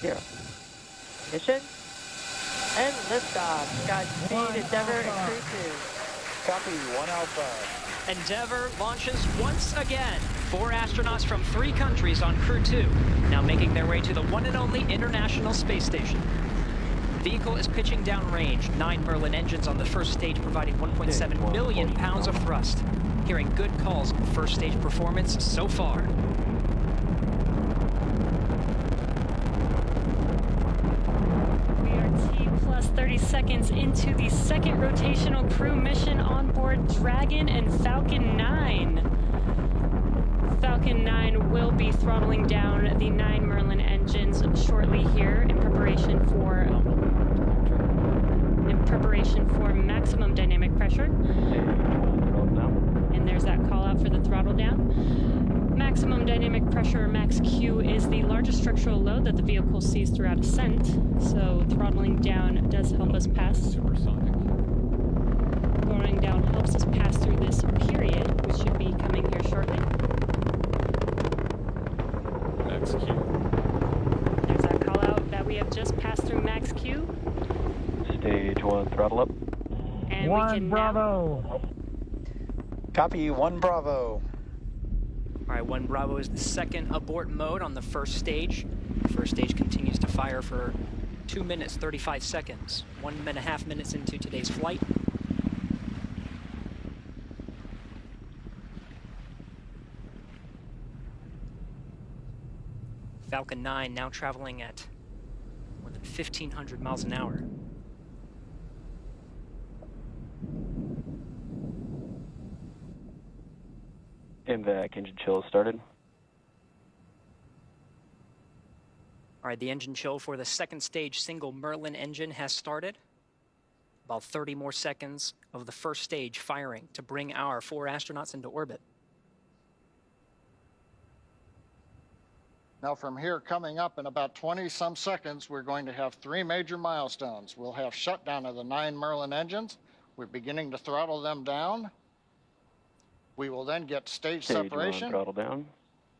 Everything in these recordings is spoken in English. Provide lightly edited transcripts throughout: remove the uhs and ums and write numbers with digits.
0. Ignition. And liftoff. Godspeed, Endeavour and Crew 2. Copy, 1 Alpha. Endeavour launches once again. 4 astronauts from 3 countries on Crew 2, now making their way to the one and only International Space Station. The vehicle is pitching downrange. 9 Merlin engines on the first stage, providing 1.7 million pounds of thrust. Hearing good calls on first stage performance so far. We are T plus 30 seconds into the second rotational crew mission on board Dragon and Falcon 9. Falcon 9 will be throttling down the 9 Merlin engines shortly here in preparation for maximum dynamic pressure. And there's that call out for the throttle down. Maximum dynamic pressure, or max Q, is the largest structural load that the vehicle sees throughout ascent. So throttling down does help us pass. Supersonic. Throttling down helps us pass through this period, which should be coming here shortly. Max Q. There's that call out that we have just passed through max Q. Stage 1, throttle up. And 1 we can Bravo. Copy, 1 Bravo. All right, 1 Bravo is the second abort mode on the first stage. The first stage continues to fire for 2 minutes, 35 seconds. 1.5 minutes into today's flight. Falcon 9 now traveling at more than 1,500 miles an hour. MVAC engine chill started. All right, the engine chill for the second stage single Merlin engine has started. About 30 more seconds of the first stage firing to bring our 4 astronauts into orbit. Now from here, coming up in about 20-some seconds, we're going to have 3 major milestones. We'll have shutdown of the 9 Merlin engines. We're beginning to throttle them down. We will then get stage separation. 1, throttle down.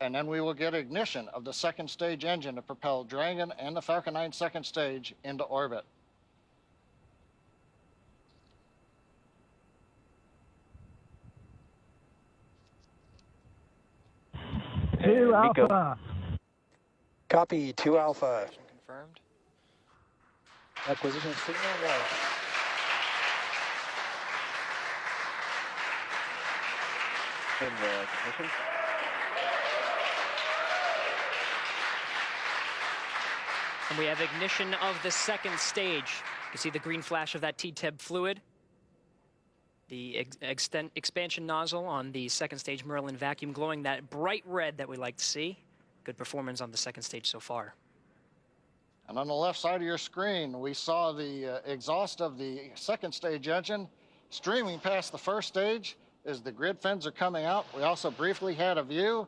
And then we will get ignition of the second stage engine to propel Dragon and the Falcon 9 second stage into orbit. Two Nico. Alpha. Copy, 2 Alpha. Confirmed. Acquisition signal low. MVAC ignition. And we have ignition of the second stage. You see the green flash of that T-TEB fluid. The expansion nozzle on the second stage Merlin vacuum glowing that bright red that we like to see. Good performance on the second stage so far. And on the left side of your screen, we saw the exhaust of the second stage engine streaming past the first stage as the grid fins are coming out. We also briefly had a view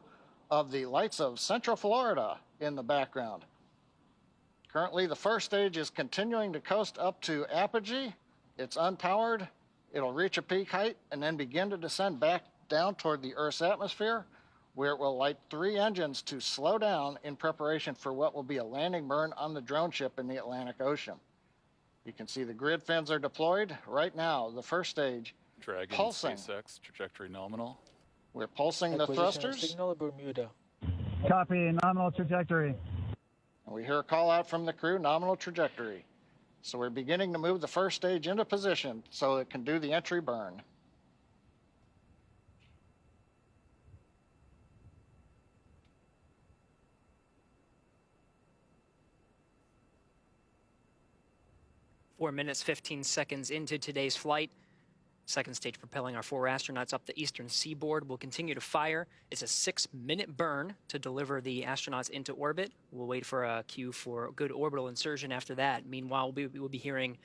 of the lights of Central Florida in the background. Currently, the first stage is continuing to coast up to apogee. It's unpowered. It'll reach a peak height and then begin to descend back down toward the Earth's atmosphere, where it will light 3 engines to slow down in preparation for what will be a landing burn on the drone ship in the Atlantic Ocean. You can see the grid fins are deployed right now. The first stage Dragon, pulsing. SpaceX, trajectory nominal. We're pulsing the thrusters. Signal Bermuda. Copy, nominal trajectory. And we hear a call out from the crew, nominal trajectory. So we're beginning to move the first stage into position so it can do the entry burn. Four minutes, 15 seconds into today's flight. Second stage propelling our 4 astronauts up the eastern seaboard. We'll continue to fire. It's a 6-minute burn to deliver the astronauts into orbit. We'll wait for a cue for good orbital insertion after that. Meanwhile, we'll be hearing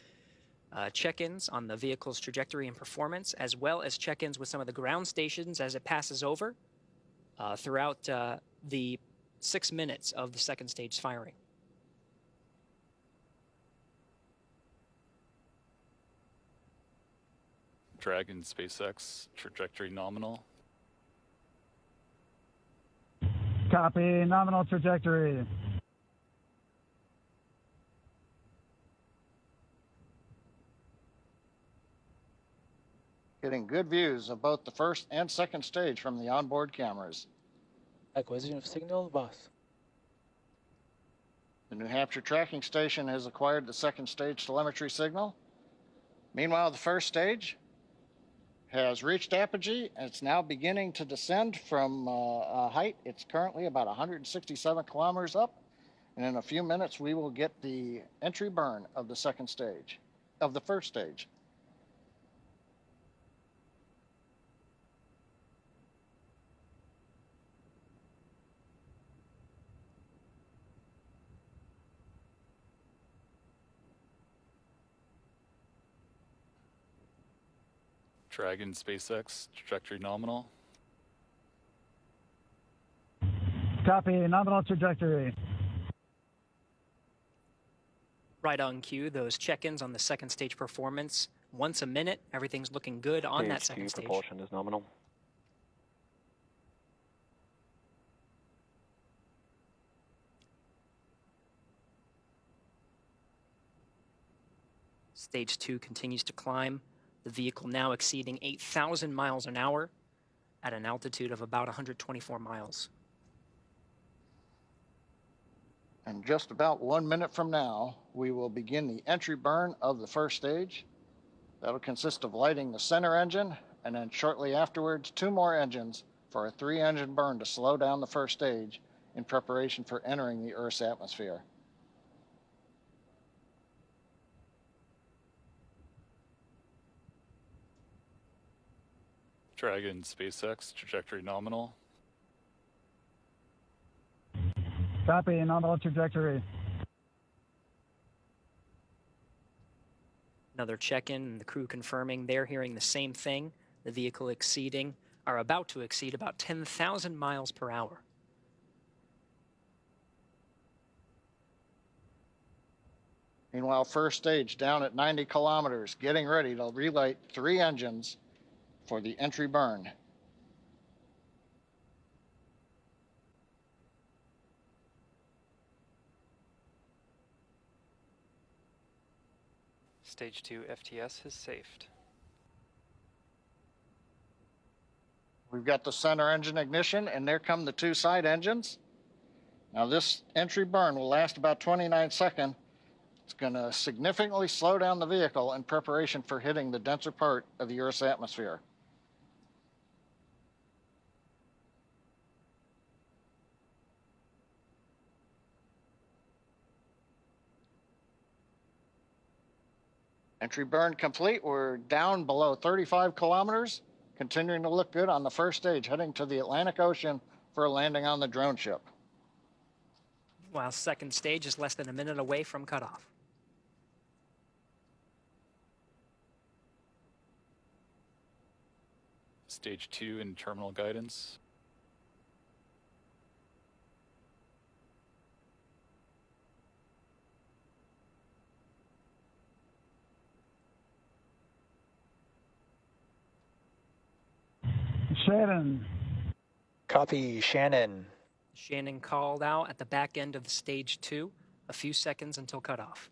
check-ins on the vehicle's trajectory and performance, as well as check-ins with some of the ground stations as it passes over throughout the 6 minutes of the second stage firing. Dragon, SpaceX, trajectory nominal. Copy, nominal trajectory. getting good views of both the first and second stage from the onboard cameras. Acquisition of signal, boss. The New Hampshire tracking station has acquired the second stage telemetry signal. Meanwhile, the first stage has reached apogee and it's now beginning to descend from a height. It's currently about 167 kilometers up. And in a few minutes, we will get the entry burn of the second stage, of the first stage. Dragon SpaceX, trajectory nominal. Copy, nominal trajectory. Right on cue, those check-ins on the second stage performance. Once a minute, everything's looking good on that second stage. Propulsion is nominal. Stage 2 continues to climb. The vehicle now exceeding 8,000 miles an hour at an altitude of about 124 miles. And just about 1 minute from now, we will begin the entry burn of the first stage. That'll consist of lighting the center engine, and then shortly afterwards, 2 more engines for a 3-engine burn to slow down the first stage in preparation for entering the Earth's atmosphere. Dragon SpaceX, trajectory nominal. Copy, nominal trajectory. Another check-in, and the crew confirming they're hearing the same thing. The vehicle about to exceed about 10,000 miles per hour. Meanwhile, first stage down at 90 kilometers, getting ready to relight 3 engines for the entry burn. Stage 2 FTS has safed. We've got the center engine ignition, and there come the 2 side engines. Now this entry burn will last about 29 seconds. It's going to significantly slow down the vehicle in preparation for hitting the denser part of the Earth's atmosphere. Entry burn complete. We're down below 35 kilometers, continuing to look good on the first stage, heading to the Atlantic Ocean for a landing on the drone ship. While second stage is less than a minute away from cutoff. Stage 2 in terminal guidance. Shannon. Copy, Shannon. Shannon called out at the back end of the stage 2, a few seconds until cutoff.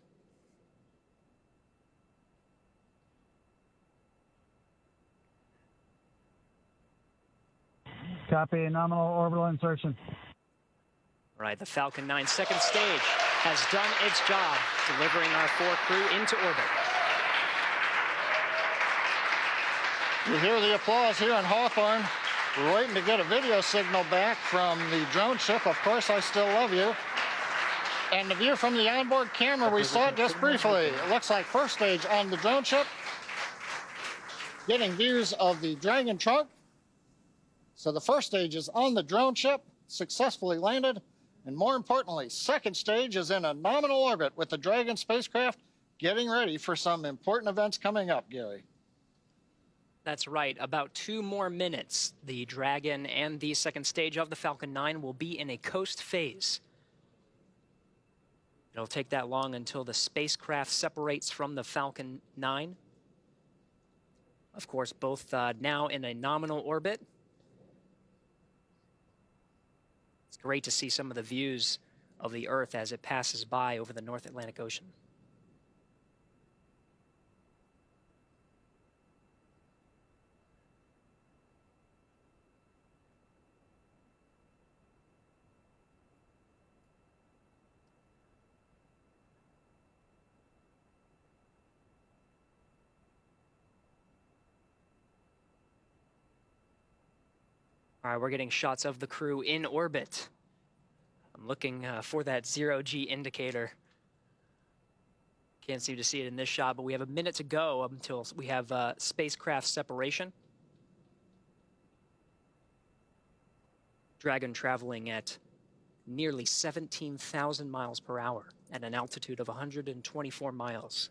Copy, nominal orbital insertion. Right, the Falcon 9 second stage has done its job, delivering our 4 crew into orbit. You hear the applause here in Hawthorne. We're waiting to get a video signal back from the drone ship. Of course, I still love you. And the view from the onboard camera, we saw it just briefly. It looks like first stage on the drone ship. Getting views of the Dragon trunk. So the first stage is on the drone ship, successfully landed. And more importantly, second stage is in a nominal orbit with the Dragon spacecraft, getting ready for some important events coming up, Gary. That's right. About 2 more minutes. The Dragon and the second stage of the Falcon 9 will be in a coast phase. It'll take that long until the spacecraft separates from the Falcon 9. Of course, both now in a nominal orbit. It's great to see some of the views of the Earth as it passes by over the North Atlantic Ocean. All right, we're getting shots of the crew in orbit. I'm looking for that 0G indicator. Can't seem to see it in this shot, but we have a minute to go until we have spacecraft separation. Dragon traveling at nearly 17,000 miles per hour at an altitude of 124 miles.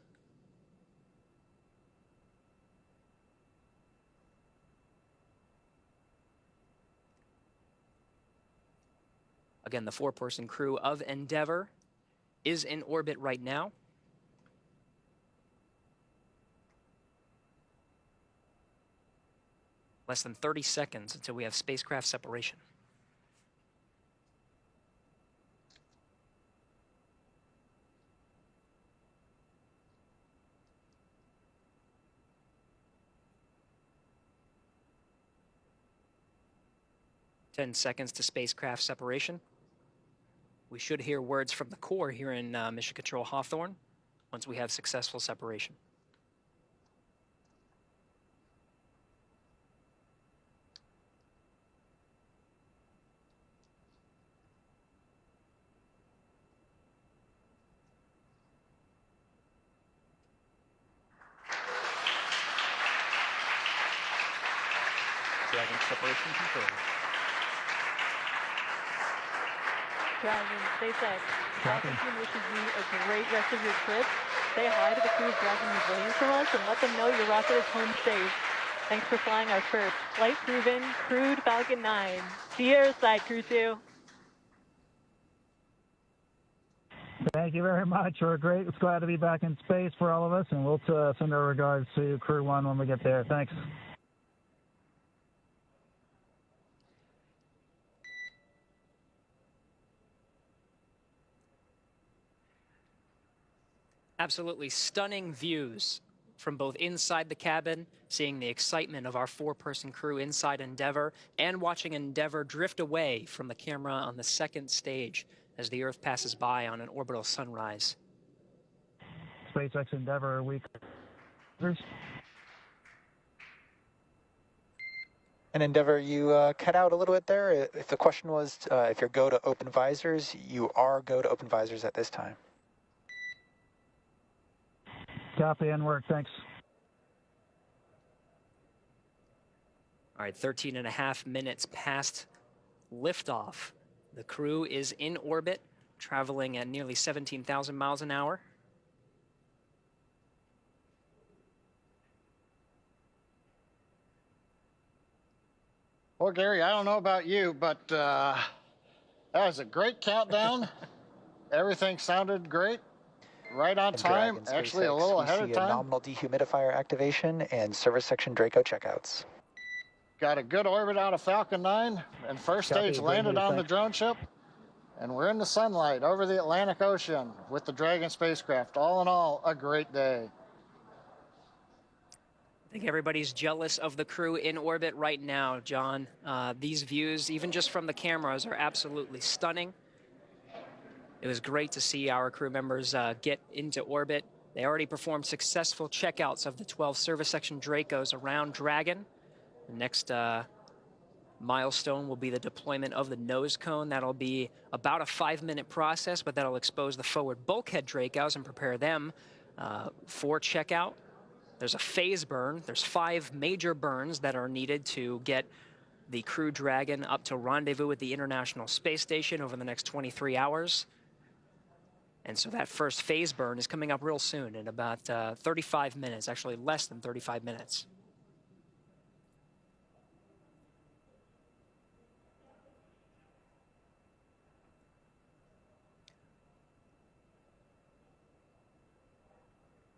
Again, the 4-person crew of Endeavour is in orbit right now. Less than 30 seconds until we have spacecraft separation. Ten seconds to spacecraft separation. We should hear words from the core here in Mission Control Hawthorne once we have successful separation. Dragon separation confirmed. Dragon, SpaceX, Falcon team wishes you a great rest of your trip. Say hi to the Crew Dragon who's waiting from us and let them know your rocket is home safe. Thanks for flying our first flight-proven, crewed Falcon 9. Sierra side, Crew 2. Thank you very much. We're great. It's glad to be back in space for all of us, and we'll send our regards to Crew 1 when we get there. Thanks. Absolutely stunning views from both inside the cabin, seeing the excitement of our 4-person crew inside Endeavour, and watching Endeavour drift away from the camera on the second stage as the Earth passes by on an orbital sunrise. SpaceX Endeavour week. And Endeavour, you cut out a little bit there. If the question was if you're go to open visors, you are go to open visors at this time. Copy and work. Thanks. All right, 13 and a half minutes past liftoff. The crew is in orbit, traveling at nearly 17,000 miles an hour. Well, Gary, I don't know about you, but that was a great countdown. Everything sounded great. Right on time, Dragon, actually a SpaceX, little we ahead see of a time. nominal dehumidifier activation and service section Draco checkouts. Got a good orbit out of Falcon 9, and first Copy, stage landed great news, on the thanks. drone ship. And we're in the sunlight over the Atlantic Ocean with the Dragon spacecraft. All in all, a great day. I think everybody's jealous of the crew in orbit right now, John. These views, even just from the cameras, are absolutely stunning. It was great to see our crew members get into orbit. They already performed successful checkouts of the 12 service section Dracos around Dragon. The next milestone will be the deployment of the nose cone. That'll be about a 5-minute process, but that'll expose the forward bulkhead Dracos and prepare them for checkout. There's a phase burn. There's 5 major burns that are needed to get the Crew Dragon up to rendezvous with the International Space Station over the next 23 hours. And so that first phase burn is coming up real soon in about 35 minutes, actually less than 35 minutes.